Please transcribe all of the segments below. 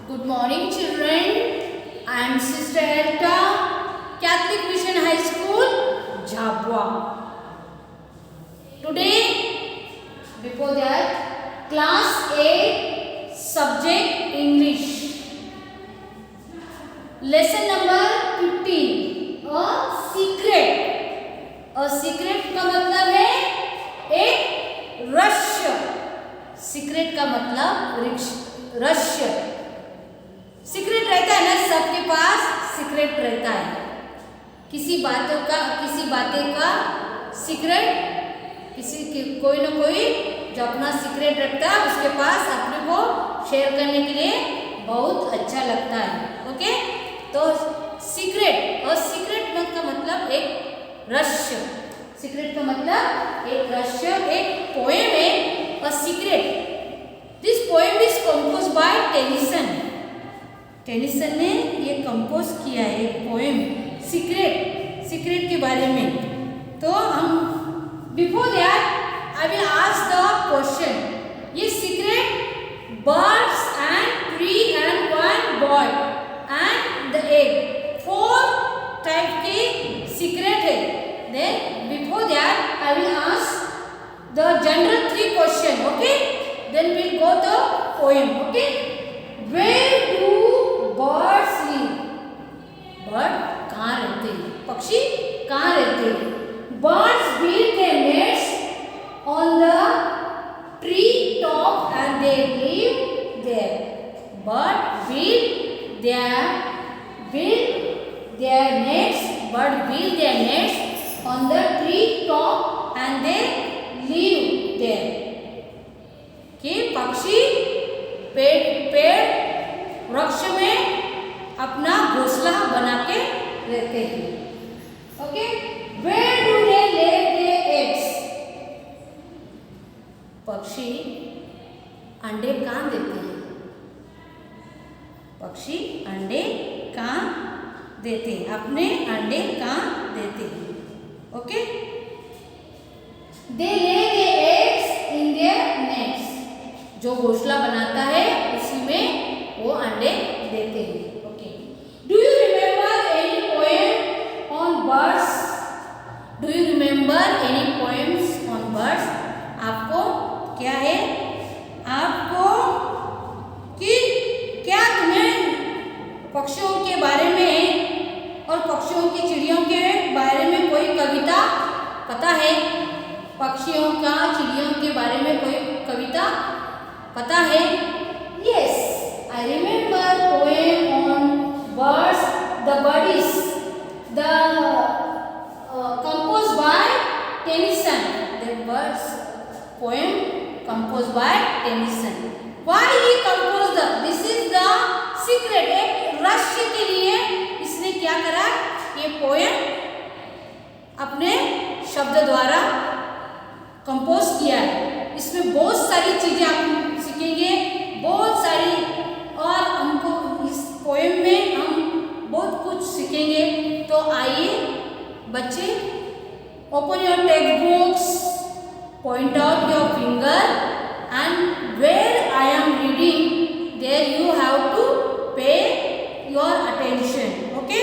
Good morning, children. I am Sister Elta, Catholic Mission High School, Jhabua. Today, before that, Class 8, Subject English. Lesson number 15. A secret. A secret का मतलब है एक रहस्य. Secret का मतलब रहस्य. Secret रहता है ना, सबके पास सीक्रेट रहता है. किसी बातें का सीक्रेट कोई ना कोई जो अपना सीक्रेट रखता है उसके पास अपने को शेयर करने के लिए बहुत अच्छा लगता है. ओके, तो सीक्रेट और सीक्रेट का मतलब एक रहस्य. सीक्रेट का मतलब एक रहस्य. एक पोएम है a secret. This poem is compose bye Tennyson. Tennyson ने ये कंपोज किया है एक पोएम सीक्रेट के बारे में. तो हम before that I will ask the question. ये secret birds and tree and one boy and the egg 4 type के सीक्रेट है. Then before that I will ask the general 3 question. Okay, then will go the poem. Okay, where do birds live. Bird कहाँ रहते हैं, पक्षी कहाँ रहते हैं. Birds build their nest on the tree top and they live there. Bird build their nest on the tree top and they live there. कि पक्षी पेड़ वृक्ष में अपना घोंसला बना के रहते हैं. Okay, where do they lay their eggs. पक्षी अंडे कहाँ देते हैं. पक्षी अंडे कहाँ देते हैं, अपने अंडे कहाँ देते हैं. Okay, they lay their eggs in their nest. जो घोंसला बनाता है उसी में वो अंडे देते हैं. Okay, do you remember any poem on birds. Do you remember any poems on birds. आपको क्या है, आपको कि क्या तुम्हें पक्षियों के बारे में और पक्षियों की चिड़ियों के बारे में कोई कविता पता है. पक्षियों का चिड़ियों के बारे में कोई कविता पता है. Yes, I remember poem on birds, the birdies, the composed by Tennyson. The birds poem composed by Tennyson. Why he composed this is the secret. एक रहस्य के लिए इसने क्या करा, ये पोएम अपने शब्द द्वारा कंपोज किया है. इसमें बहुत सारी चीजें आप सीखेंगे, बहुत सारी, और हमको इस पोएम में हम बहुत कुछ सीखेंगे. तो आइए बच्चे, open your text books, point out your finger and where I am reading there you have to pay your attention. Okay,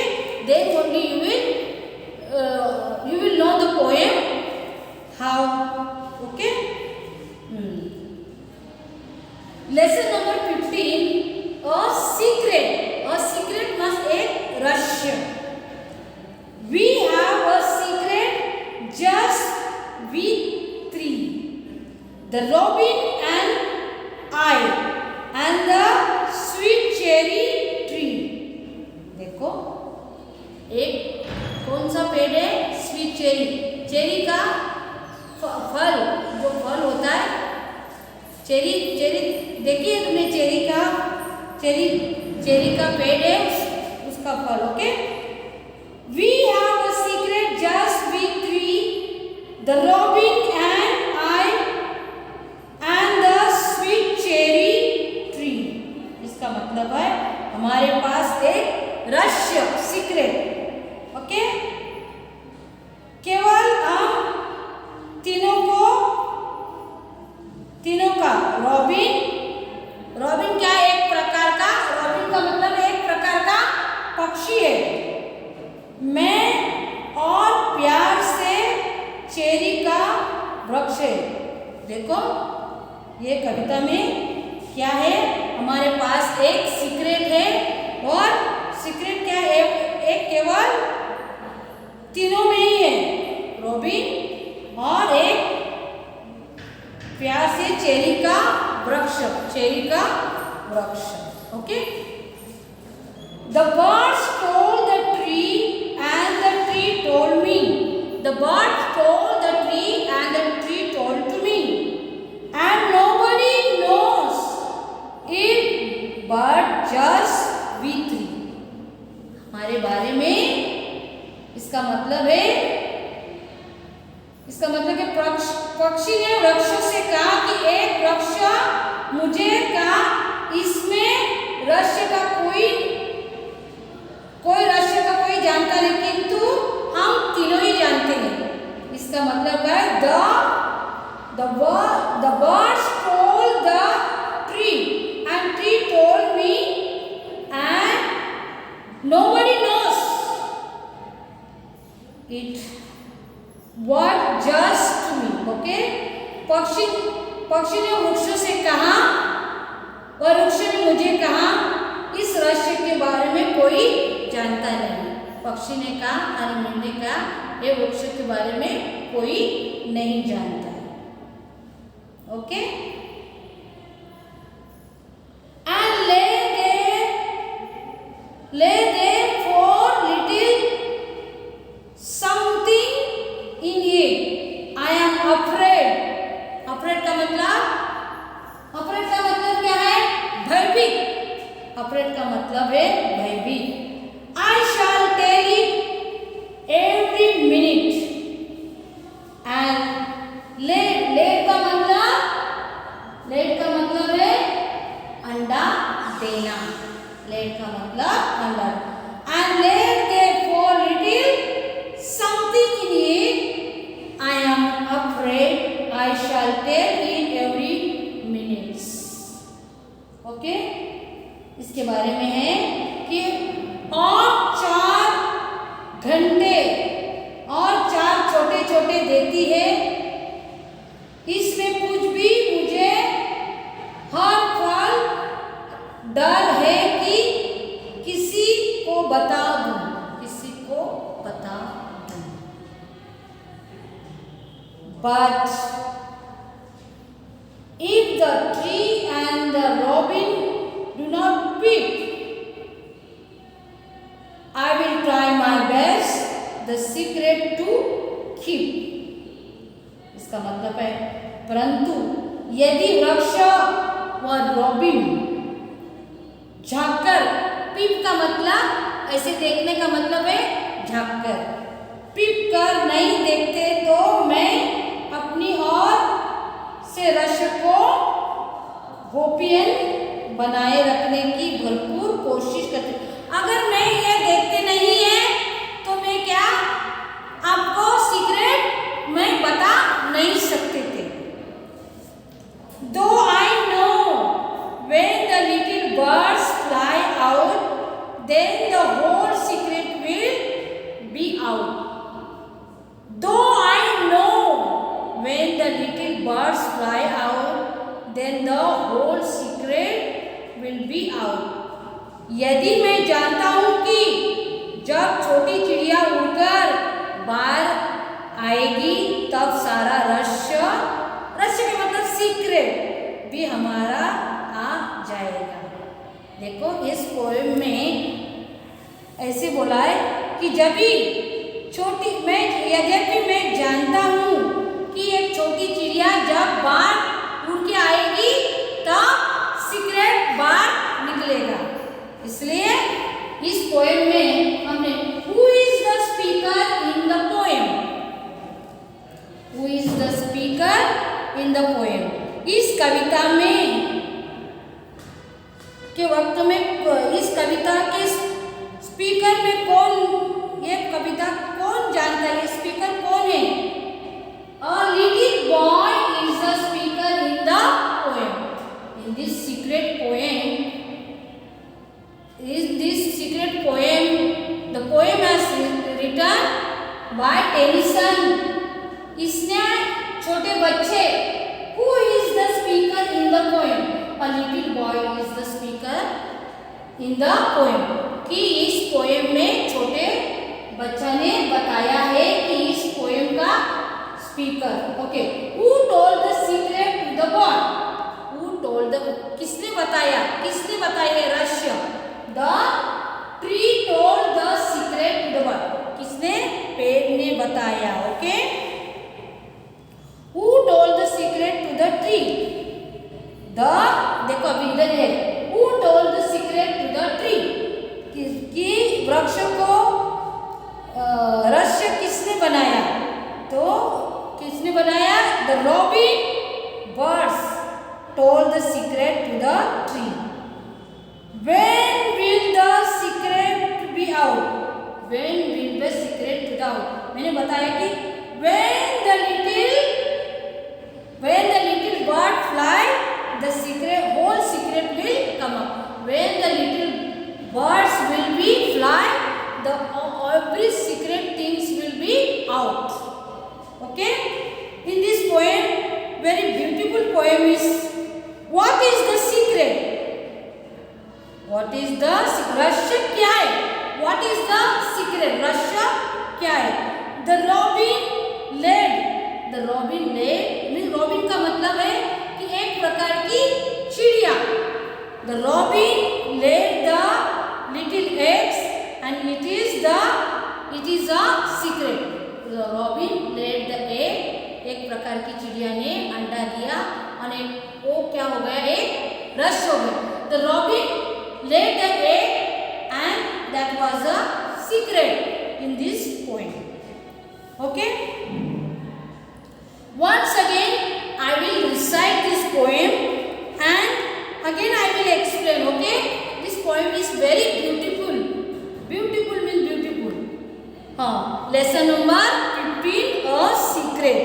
then only you will know the poem how. Okay, lesson number 15. A secret means एक रहस्य. We have a secret just we 3. The robin and I and the sweet cherry tree. देखो, एक कौन सा पेड़ है, sweet cherry. Cherry का फल, जो फल होता है, चेरी देखिए तुमने, चेरी का पेड़ है, उसका फल. Okay, we have a secret just we 3. The robin and I and the sweet cherry tree. इसका मतलब है हमारे पास एक रहस्य, सीक्रेट. ओके, केवल हम तीनों का रॉबिन क्या एक प्रकार का देखो ये कविता में क्या है, हमारे पास एक सीक्रेट है और सीक्रेट क्या है, एक केवल तीनों में ही है, रॉबिन और एक प्यार से चेरी का वृक्ष, चेरी का वृक्ष। Okay, the birds told the tree and the tree told me, the birds told the tree and the tree told to me, and nobody knows it but just we three. हमारे बारे में इसका मतलब है, इसका मतलब है पक्षी ने वृक्षों से कहा कि एक वृक्ष मुझे कहा इसमें रहस्य का कोई रहस्य का कोई जानता नहीं, किंतु हम तीनों ही जानते हैं। इसका मतलब है the birds told the tree and tree told me and nobody knows it what just to me। Okay, पक्षी ने वृक्षों से कहा और वृक्ष ने मुझे कहा इस रहस्य के बारे में कोई जानता नहीं। पक्षी ने कहा और मींड़ ने कहा ये वृक्ष के बारे में कोई नहीं जानता। Okay, and lay there for little something in it, I am afraid। afraid का मतलब क्या है, भयभीत। afraid का मतलब है भयभीत। I shall tell it every minute and late का मतलब है अंडा देना, लेट का मतलब अंडा। and let there for little something in it, I am afraid I shall tell it every minute। Okay, इसके बारे में है कि और 4 घंटे और 4 छोटे छोटे देती है, इसमें कुछ भी मुझे हर पल डर है कि किसी को बता दूं। But if the tree and the robin do not weep, I will try my best the secret to keep। इसका मतलब है परंतु यदि वृक्ष व रॉबिन झांककर, पीप का मतलब ऐसे देखने का मतलब है झांककर, पीप कर नहीं देखते तो मैं अपनी ओर से रहस्य को गोपनीय बनाए रखने की भरपूर कोशिश करती। अगर मैं ये देखते नहीं है तो मैं क्या आपको सीक्रेट मैं बता नहीं सकते थे। Though I know when the little birds fly out, then the whole secret will be out। Though I know when the little birds fly out, then the whole secret will be out। यदि मैं जानता हूँ कि जब छोटी चिड़िया उड़कर बाहर आएगी तब सारा रहस्य का मतलब सीक्रेट भी हमारा आ जाएगा। देखो इस पोएम में ऐसे बोला है कि जब भी यद्यपि मैं जानता हूँ कि एक छोटी चिड़िया जब बाहर उड़ के आएगी तब सीक्रेट बाहर निकलेगा। इसलिए इस पोएम में हमने who is the speaker in the poem, who is the speaker in the poem, इस कविता में के वक्त में इस कविता के स्पीकर में कौन, ये कविता कौन जानता है, स्पीकर कौन है? A little boy is the speaker in the poem। In this secret poem, the poem has written by Tennyson। इसने छोटे बच्चे, who the speaker in the poem? A little boy is the speaker in the poem. कि इस poem में छोटे बच्चा ने बताया है कि इस पोएम का speaker. Okay. Who told the secret to the boy? Who told the, किसने बताया? किसने बताया रहस्य? The tree told the secret to the boy. किसने? पेड़ ने बताया. Okay. Who told the secret to the tree? The, देखो अभी इधर है. Who told the secret to the tree? कि वृक्ष को रहस्य किसने बनाया? तो किसने बनाया? The robin birds told the secret to the tree. When will the secret be out? When will the secret be out? मैंने बताया कि when the little bird fly, the secret, whole secret will come up. When the little birds will be fly, the every secret things will be out. Okay. In this poem, very beautiful poem is, what is the secret? What is the रहस्य क्या है? What is the secret? रहस्य क्या है? The robin laid means robin का मतलब है कि एक प्रकार की चिड़िया. The robin laid the little eggs and it is a secret. The robin laid the egg. एक प्रकार की चिड़िया ने अंडा दिया और एक वो क्या हो गया? एक रहस्य हो गया. The robin laid the egg and that was a secret in this poem. Okay. Once again I will recite this poem and again I will explain. Okay. This poem is very beautiful. Beautiful means beautiful. Lesson number 15, a secret.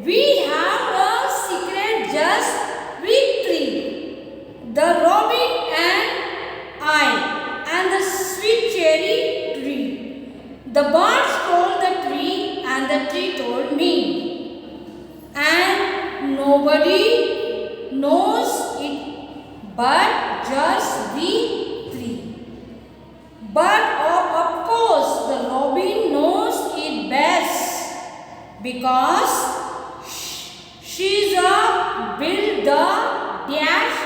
We have a secret just we three, the robin and I, and the sweet cherry tree. The birds told the tree and the tree told me, and nobody knows it but just we three. But of course the robin knows it best because she's a build the dash.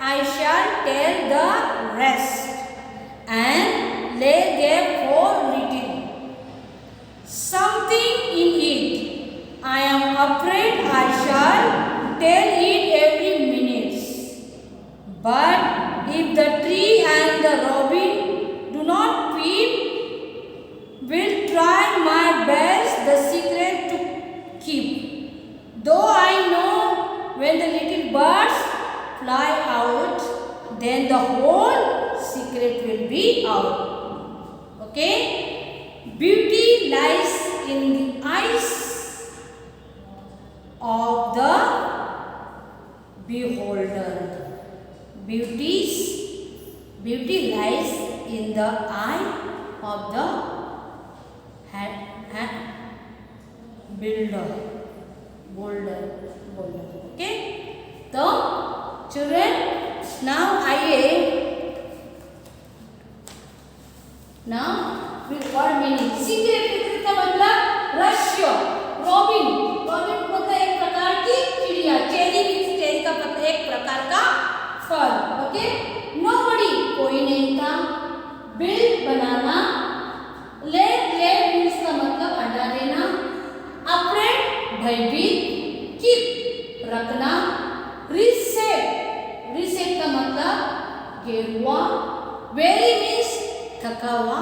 I shall tell the rest and lay there for little something in it. I am afraid I shall tell it every minute. But if the tree and the robin do not peep, will try my best the secret to keep. Though I know when the little birds fly out, then the whole secret will be out. Okay? Beauty lies in the eyes of the beholder. Beauty lies in the eye of the boulder. Okay? So, children, now what meaning? Secret का मतलब रहस्य. Robin मतलब एक प्रकार की चिड़िया. Cherry का मतलब एक प्रकार का फल. Okay? Nobody कोई नहीं था. Build बनाना. Lay means का मतलब अंडा देना. Afraid भयभीत. Keep रखना. Reset का मतलब गेरुआ. Weary means थका हुआ.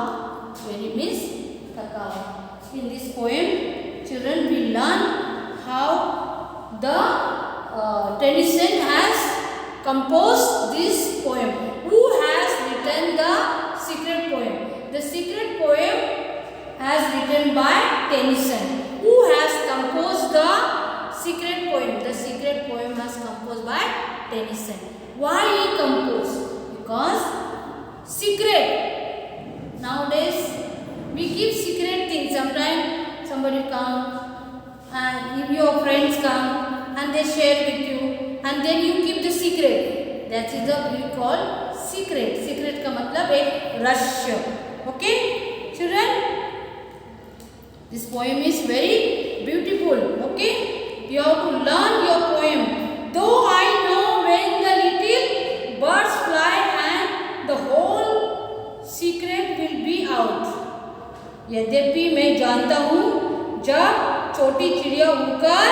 In this poem, children will learn how the Tennyson has composed this poem. Who has written the secret poem? The secret poem has written by Tennyson. Who has composed the secret poem? The secret poem has composed by Tennyson. Why he composed? Because secret. Nowadays we give secret things. Sometimes somebody come and if your friends come and they share with you and then you keep the secret. That is the we call secret. Secret का मतलब एक रहस्य. Okay, children. This poem is very beautiful. Okay, you have to learn your poem. Though I know when the little birds fly and the whole secret will be out. यद्यपि मैं जानता हूँ जब छोटी चिड़िया उड़कर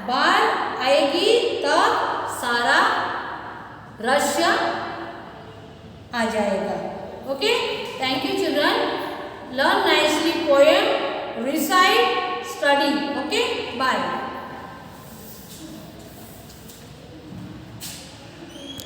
बाहर आएगी तब सारा रहस्य आ जाएगा. Okay, thank you children. Learn nicely poem, recite, study. Okay, bye.